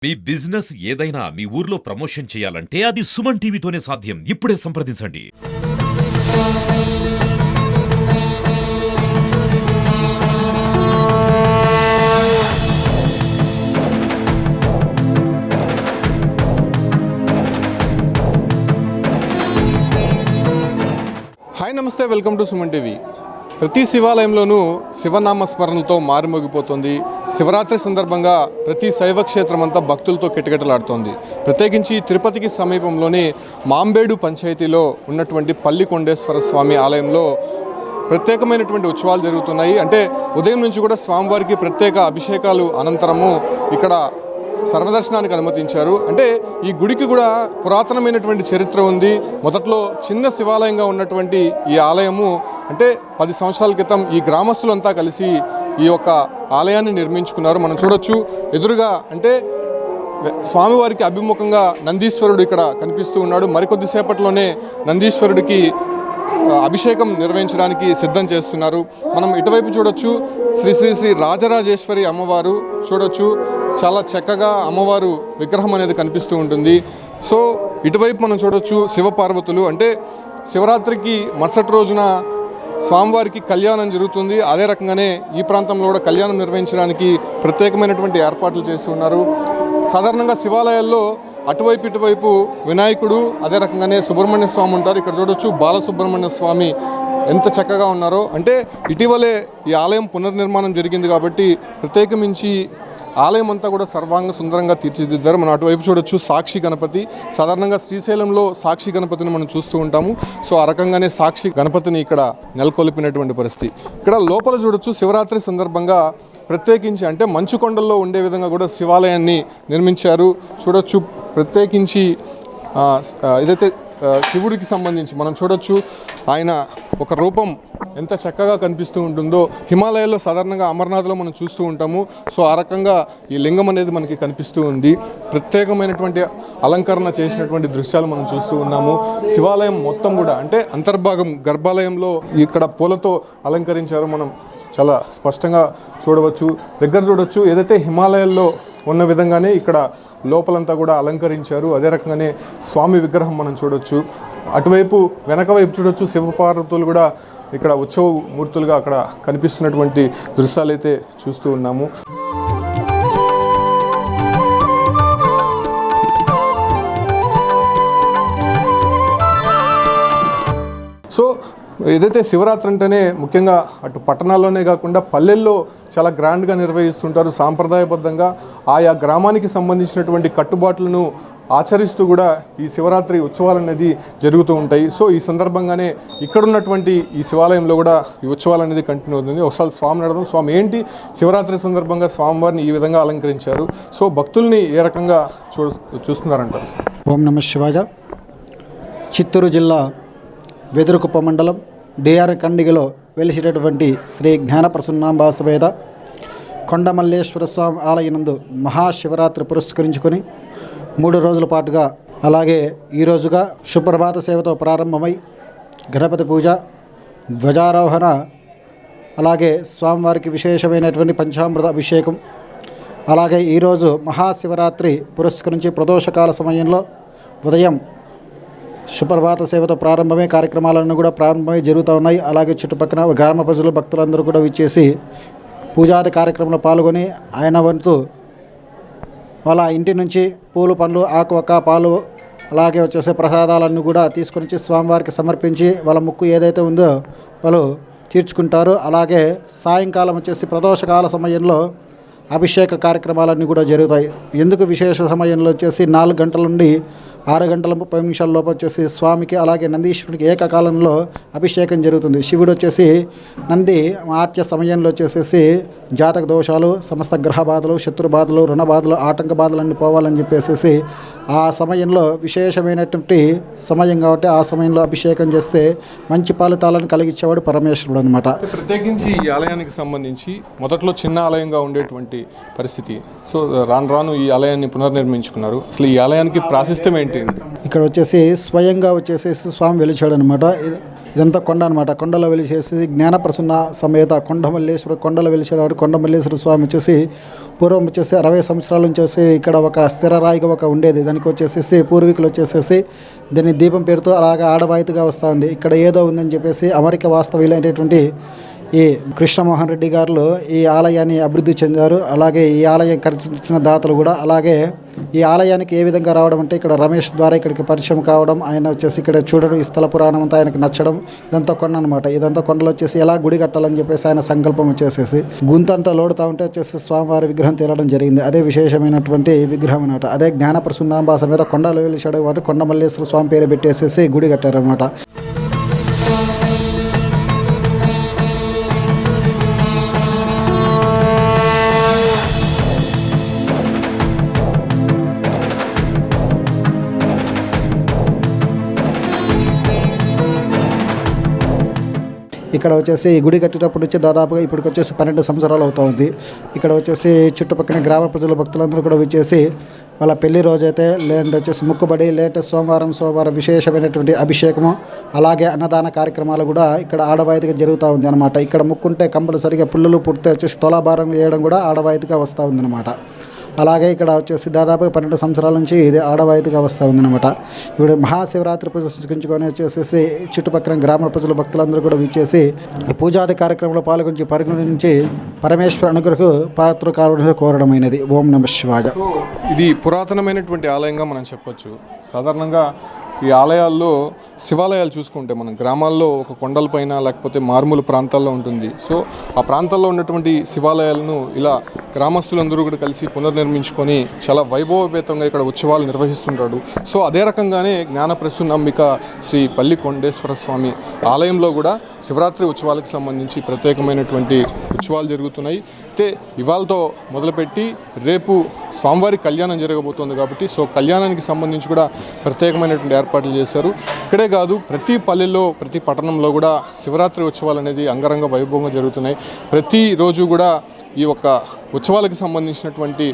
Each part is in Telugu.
మీ బిజినెస్ ఏదైనా మీ ఊర్లో ప్రమోషన్ చేయాలంటే అది సుమన్ టీవీతోనే సాధ్యం. ఇప్పుడే సంప్రదించండి. హాయ్ నమస్తే, వెల్కమ్ టు సుమన్ టీవీ. ప్రతి శివాలయంలోనూ శివనామ స్మరణలతో మారుమోగిపోతుంది. శివరాత్రి సందర్భంగా ప్రతి శైవ క్షేత్రం అంతా భక్తులతో కిటకిటలాడుతోంది. ప్రత్యేకించి తిరుపతికి సమీపంలోని మాంబేడు పంచాయతీలో ఉన్నటువంటి పల్లికొండేశ్వర స్వామి ఆలయంలో ప్రత్యేకమైనటువంటి ఉత్సవాలు జరుగుతున్నాయి. అంటే ఉదయం నుంచి కూడా స్వామివారికి ప్రత్యేక అభిషేకాలు అనంతరము ఇక్కడ సర్వదర్శనానికి అనుమతించారు. అంటే ఈ గుడికి కూడా పురాతనమైనటువంటి చరిత్ర ఉంది. మొదట్లో చిన్న శివాలయంగా ఉన్నటువంటి ఈ ఆలయము అంటే 10 సంవత్సరాల క్రితం ఈ గ్రామస్తులంతా కలిసి ఈ యొక్క ఆలయాన్ని నిర్మించుకున్నారు. మనం చూడొచ్చు ఎదురుగా అంటే స్వామివారికి అభిముఖంగా నందీశ్వరుడు ఇక్కడ కనిపిస్తూ ఉన్నాడు. మరికొద్దిసేపట్లోనే నందీశ్వరుడికి అభిషేకం నిర్వహించడానికి సిద్ధం చేస్తున్నారు. మనం ఇటువైపు చూడొచ్చు శ్రీ శ్రీ శ్రీ రాజరాజేశ్వరి అమ్మవారు చూడొచ్చు. చాలా చక్కగా అమ్మవారు విగ్రహం అనేది కనిపిస్తూ ఉంటుంది. సో ఇటువైపు మనం చూడొచ్చు శివపార్వతులు. అంటే శివరాత్రికి మరుసటి రోజున స్వామివారికి కళ్యాణం జరుగుతుంది. అదే రకంగానే ఈ ప్రాంతంలో కూడా కళ్యాణం నిర్వహించడానికి ప్రత్యేకమైనటువంటి ఏర్పాట్లు చేసి ఉన్నారు. సాధారణంగా శివాలయాల్లో అటువైపు ఇటువైపు వినాయకుడు, అదే రకంగానే సుబ్రహ్మణ్య స్వామి ఉంటారు. ఇక్కడ చూడొచ్చు బాలసుబ్రహ్మణ్య స్వామి ఎంత చక్కగా ఉన్నారో. అంటే ఇటీవలే ఈ ఆలయం పునర్నిర్మాణం జరిగింది కాబట్టి ప్రత్యేకించి ఆలయం అంతా కూడా సర్వాంగ సుందరంగా తీర్చిదిద్దారు. మనం అటువైపు చూడొచ్చు సాక్షి గణపతి. సాధారణంగా శ్రీశైలంలో సాక్షి గణపతిని మనం చూస్తూ ఉంటాము. సో ఆ రకంగానే సాక్షి గణపతిని ఇక్కడ నెలకొల్పినటువంటి పరిస్థితి. ఇక్కడ లోపల చూడొచ్చు శివరాత్రి సందర్భంగా ప్రత్యేకించి అంటే మంచు కొండల్లో ఉండే విధంగా కూడా శివాలయాన్ని నిర్మించారు. చూడొచ్చు ప్రత్యేకించి ఏదైతే శివుడికి సంబంధించి మనం చూడొచ్చు ఆయన ఒక రూపం ఎంత చక్కగా కనిపిస్తూ ఉంటుందో. హిమాలయాల్లో సాధారణంగా అమర్నాథ్లో మనం చూస్తూ ఉంటాము. సో ఆ రకంగా ఈ లింగం అనేది మనకి కనిపిస్తూ ఉంది. ప్రత్యేకమైనటువంటి అలంకరణ చేసినటువంటి దృశ్యాలు మనం చూస్తూ ఉన్నాము. శివాలయం మొత్తం కూడా అంటే అంతర్భాగం గర్భాలయంలో ఇక్కడ పూలతో అలంకరించారు. మనం చాలా స్పష్టంగా చూడవచ్చు. దగ్గర చూడవచ్చు ఏదైతే హిమాలయాల్లో ఉన్న విధంగానే ఇక్కడ లోపలంతా కూడా అలంకరించారు. అదే రకంగానే స్వామి విగ్రహం మనం చూడొచ్చు. అటువైపు వెనక వైపు చూడొచ్చు శివపార్వతులు కూడా ఇక్కడ ఉత్సవ మూర్తులుగా అక్కడ కనిపిస్తున్నటువంటి దృశ్యాలు అయితే చూస్తూ ఉన్నాము. సో ఏదైతే శివరాత్రి అంటేనే ముఖ్యంగా అటు పట్టణాల్లోనే కాకుండా పల్లెల్లో చాలా గ్రాండ్గా నిర్వహిస్తుంటారు. సాంప్రదాయబద్ధంగా ఆయా గ్రామానికి సంబంధించినటువంటి కట్టుబాట్లను ఆచరిస్తూ కూడా ఈ శివరాత్రి ఉత్సవాలు అనేది జరుగుతూ ఉంటాయి. సో ఈ సందర్భంగానే ఇక్కడున్నటువంటి ఈ శివాలయంలో కూడా ఈ ఉత్సవాలు అనేది కంటిన్యూ అవుతుంది. ఒకసారి స్వామిని అడదాం. స్వామి ఏంటి శివరాత్రి సందర్భంగా స్వామివారిని ఈ విధంగా అలంకరించారు? సో భక్తుల్ని ఏ రకంగా చూస్తున్నారంటారు? ఓం నమః శివాయ. చిత్తూరు జిల్లా వెదురుకుప్ప మండలం డిఆర్ కండిగలో వెలిసినటువంటి శ్రీ జ్ఞానప్రసన్నాంబ సమేత కొండమల్లేశ్వర స్వామి ఆలయనందు మహాశివరాత్రి పురస్కరించుకొని 3 రోజుల పాటుగా అలాగే ఈరోజుగా సుప్రభాత సేవతో ప్రారంభమై గణపతి పూజ, ధ్వజారోహణ, అలాగే స్వామివారికి విశేషమైనటువంటి పంచామృత అభిషేకం, అలాగే ఈరోజు మహాశివరాత్రి పురస్కరించి ప్రదోషకాల సమయంలో ఉదయం సుప్రభాత సేవతో ప్రారంభమే కార్యక్రమాలన్నీ కూడా ప్రారంభమై జరుగుతూ ఉన్నాయి. అలాగే చుట్టుపక్కల గ్రామ ప్రజలు భక్తులందరూ కూడా విచ్చేసి పూజాది కార్యక్రమంలో పాల్గొని ఆయన వంతు వాళ్ళ ఇంటి నుంచి పూలు, పండ్లు, ఆకు, ఒక్క, పాలు, అలాగే వచ్చేసి ప్రసాదాలన్నీ కూడా తీసుకొని వచ్చి స్వామివారికి సమర్పించి వాళ్ళ ముక్కు ఏదైతే ఉందో వాళ్ళు తీర్చుకుంటారు. అలాగే సాయంకాలం వచ్చేసి ప్రదోషకాల సమయంలో అభిషేక కార్యక్రమాలన్నీ కూడా జరుగుతాయి. ఎందుకు విశేష సమయంలో వచ్చేసి 4 గంటల నుండి 6 గంటల 30 నిమిషాల లోపు వచ్చేసి స్వామికి అలాగే నందీశ్వరునికి ఏకకాలంలో అభిషేకం జరుగుతుంది. శివుడు వచ్చేసి నంది ఆట్య సమయంలో వచ్చేసేసి జాతక దోషాలు, సమస్త గ్రహ బాధలు, శత్రు బాధలు, రుణ బాధలు, ఆటంక బాధలన్నీ పోవాలని చెప్పేసి ఆ సమయంలో విశేషమైనటువంటి సమయం కాబట్టి ఆ సమయంలో అభిషేకం చేస్తే మంచి ఫలితాలను కలిగించేవాడు పరమేశ్వరుడు అనమాట. ప్రత్యేకించి ఈ ఆలయానికి సంబంధించి మొదట్లో చిన్న ఆలయంగా ఉండేటువంటి పరిస్థితి. సో రాను ఈ ఆలయాన్ని పునర్నిర్మించుకున్నారు. అసలు ఈ ఆలయానికి ప్రాశస్త్యం ఏంటి? ఇక్కడ వచ్చేసి స్వయంగా వచ్చేసేసి స్వామి వెలిచాడు అనమాట. ఇదంతా కొండ అనమాట. కొండలో వెలిసేసి జ్ఞానప్రసన్న సమేత కొండమల్లేశ్వర కొండలో వెలిసేవాడు కొండమల్లేశ్వర స్వామి వచ్చేసి పూర్వం వచ్చేసి 60 సంవత్సరాల నుంచి వచ్చి ఇక్కడ ఒక స్థిర రాయిగా ఒక ఉండేది. దానికి వచ్చేసేసి పూర్వీకులు వచ్చేసేసి దీన్ని దీపం పేరుతో అలాగా ఆడవాయితీగా వస్తూ ఉంది. ఇక్కడ ఏదో ఉందని చెప్పేసి అమెరికా వాస్తవ్యులైనటువంటి ఈ కృష్ణమోహన్ రెడ్డి గారు ఈ ఆలయాన్ని అభివృద్ధి చెందారు. అలాగే ఈ ఆలయం ఖర్చించిన దాతలు కూడా అలాగే ఈ ఆలయానికి ఏ విధంగా రావడం అంటే ఇక్కడ రమేష్ ద్వారా ఇక్కడికి పరిచయం కావడం, ఆయన వచ్చేసి ఇక్కడ చూడడం, ఈ స్థల పురాణం అంతా ఆయనకు నచ్చడం, ఇదంతా కొండ అనమాట. ఇదంతా కొండలు వచ్చేసి ఎలా గుడి కట్టాలని చెప్పేసి ఆయన సంకల్పం వచ్చేసేసి గుంతంతా లోడుతూ ఉంటే వచ్చేసి స్వామివారి విగ్రహం తేలడం జరిగింది. అదే విశేషమైనటువంటి విగ్రహం అనమాట. అదే జ్ఞానప్రసన్నాంబ సమేత కొండలు వెలిసాడు కాబట్టి కొండమల్లేశ్వర స్వామి పేరు పెట్టేసేసి గుడి కట్టారనమాట. ఇక్కడ వచ్చేసి ఈ గుడి కట్టేటప్పుడు వచ్చి దాదాపుగా ఇప్పటికి వచ్చేసి 12 సంవత్సరాలు అవుతా ఉంది. ఇక్కడ వచ్చేసి చుట్టుపక్కల గ్రామ ప్రజల భక్తులందరూ కూడా వచ్చేసి వాళ్ళ పెళ్లి రోజైతే లేదంటే వచ్చేసి ముక్కుబడి లేదంటే సోమవారం విశేషమైనటువంటి అభిషేకము అలాగే అన్నదాన కార్యక్రమాలు కూడా ఇక్కడ ఆడవాయితీగా జరుగుతూ ఉంది అనమాట. ఇక్కడ ముక్కుంటే కంపల్సరిగా పుల్లలు పుడితే వచ్చేసి తులాభారం వేయడం కూడా ఆడవాయితీగా వస్తూ ఉంది అనమాట. అలాగే ఇక్కడ వచ్చేసి దాదాపు 12 సంవత్సరాల నుంచి ఇది ఆడవాయితీగా వస్తూ ఉందన్నమాట. ఇప్పుడు మహాశివరాత్రి పురస్కరించుకొని వచ్చేసి చుట్టుపక్కల గ్రామ ప్రజల భక్తులందరూ కూడా విచ్చేసి పూజాది కార్యక్రమంలో పాల్గొని పరిగణించి పరమేశ్వర అనుగ్రహ పాత్ర కావాలని కోరడమైనది. ఓం నమః శివాయ. ఇది పురాతనమైనటువంటి ఆలయంగా మనం చెప్పొచ్చు. సాధారణంగా ఈ ఆలయాల్లో శివాలయాలు చూసుకుంటే మనం గ్రామాల్లో ఒక కొండలపైన లేకపోతే మారుమూల ప్రాంతాల్లో ఉంటుంది. సో ఆ ప్రాంతాల్లో ఉన్నటువంటి శివాలయాలను ఇలా గ్రామస్తులందరూ కూడా కలిసి పునర్నిర్మించుకొని చాలా వైభవపేతంగా ఇక్కడ ఉత్సవాలు నిర్వహిస్తుంటాడు. సో అదే రకంగానే జ్ఞానప్రసూనాంబిక శ్రీ పల్లి కొండేశ్వర స్వామి ఆలయంలో కూడా శివరాత్రి ఉత్సవాలకు సంబంధించి ప్రత్యేకమైనటువంటి ఉత్సవాలు జరుగుతున్నాయి. అయితే ఇవాళతో మొదలుపెట్టి రేపు స్వామివారి కళ్యాణం జరగబోతోంది కాబట్టి సో కళ్యాణానికి సంబంధించి కూడా ప్రత్యేకమైనటువంటి ఏర్పాట్లు చేశారు. ఇక్కడే కాదు ప్రతి పల్లెల్లో ప్రతి పట్టణంలో కూడా శివరాత్రి ఉత్సవాలు అనేది అంగరంగ వైభవంగా జరుగుతున్నాయి. ప్రతిరోజు కూడా ఈ యొక్క ఉత్సవాలకు సంబంధించినటువంటి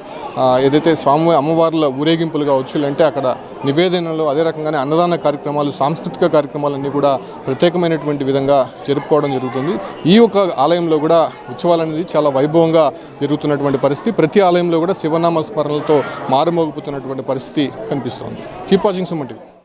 ఏదైతే స్వామి అమ్మవార్ల ఊరేగింపులు కావచ్చు లేదంటే అక్కడ నివేదనలు అదే రకంగానే అన్నదాన కార్యక్రమాలు సాంస్కృతిక కార్యక్రమాలన్నీ కూడా ప్రత్యేకమైనటువంటి విధంగా జరుపుకోవడం జరుగుతుంది. ఈ యొక్క ఆలయంలో కూడా ఉత్సవాలు అనేది చాలా వైభవంగా జరుగుతున్నటువంటి పరిస్థితి. ప్రతి ఆలయంలో కూడా శివనామ స్మరణలతో మారుమోగిపోతున్నటువంటి పరిస్థితి కనిపిస్తోంది. Keep watching Suman TV.